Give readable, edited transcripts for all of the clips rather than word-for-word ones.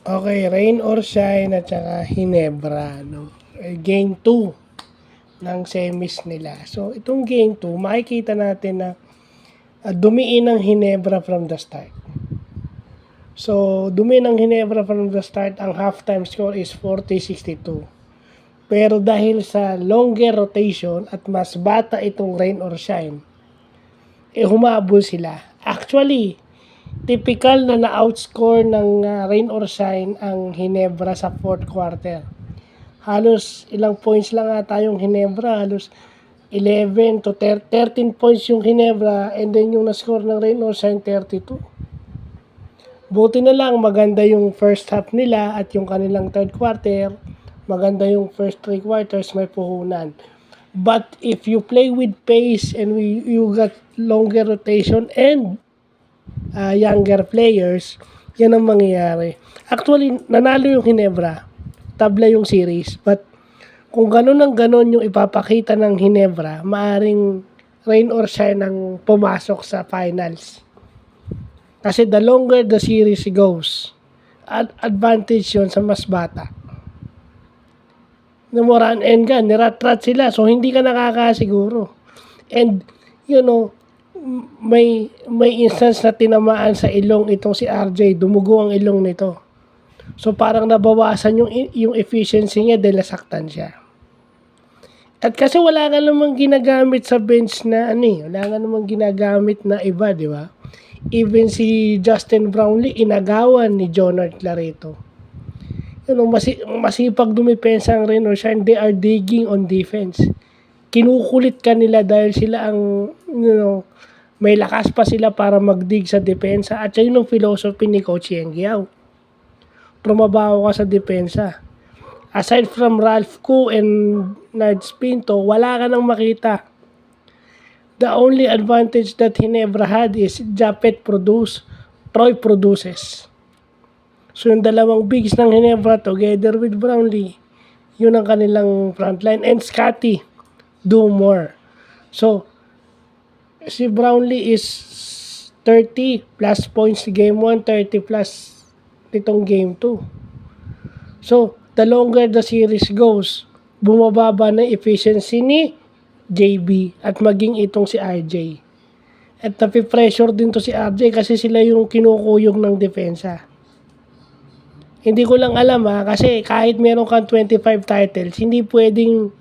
Okay, Rain or Shine at saka Hinebra, no? Game 2 ng semis nila. So, itong game 2, makikita natin na dumiin ang Hinebra from the start. So, dumiin ang Hinebra from the start, ang halftime score is 40-62. Pero dahil sa longer rotation at mas bata itong Rain or Shine, humabol sila. Actually, typical na na-outscore ng Rain or Shine ang Hinebra sa fourth quarter. Halos ilang points lang ata yung Hinebra, halos 11 to 13 points yung Hinebra, and then yung na-score ng Rain or Shine 32. Buti na lang maganda yung first half nila at yung kanilang third quarter, maganda yung first 3 quarters, may puhunan. But if you play with pace and you got longer rotation and younger players, yan ang mangyayari. Actually, nanalo yung Hinebra, tabla yung series, but kung ganun ang ganun yung ipapakita ng Hinebra, maaring Rain or Shine ang pumasok sa finals. Kasi the longer the series goes, advantage yun sa mas bata. No more run and gun, niratrat sila, so hindi ka nakakasiguro. And, may instance na tinamaan sa ilong itong si RJ, dumugo ang ilong nito. So parang nabawasan yung efficiency niya dahil nasaktan siya. At kasi wala ka namang ginagamit sa bench na wala ka namang ginagamit na iba, di ba? Even si Justin Brownlee, inagawan ni Jonard Clarito. Masipag dumipensa ang Rain or Shine, they are digging on defense. Kinukulit ka nila dahil sila ang, may lakas pa sila para magdig sa depensa. At yun yung philosophy ni Coach Yengiao. Trumabaho ka sa depensa. Aside from Ralph Koo and Nards Pinto, wala ka nang makita. The only advantage that Hinebra had is Japet produce, Troy produces. So yung dalawang bigs ng Hinebra together with Brownlee, yun ang kanilang frontline. And Scotty do more. So, si Brownlee is 30 plus points game 1, 30 plus nitong game 2. So, the longer the series goes, bumababa na efficiency ni JB at maging itong si RJ. At napipressure din to si RJ kasi sila yung kinukuyog ng depensa. Hindi ko lang alam kasi kahit meron kang 25 titles, hindi pwedeng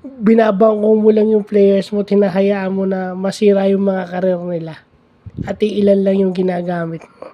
binabangko mo lang yung players mo, tinahayaan mo na masira yung mga karir nila. At ilan lang yung ginagamit mo.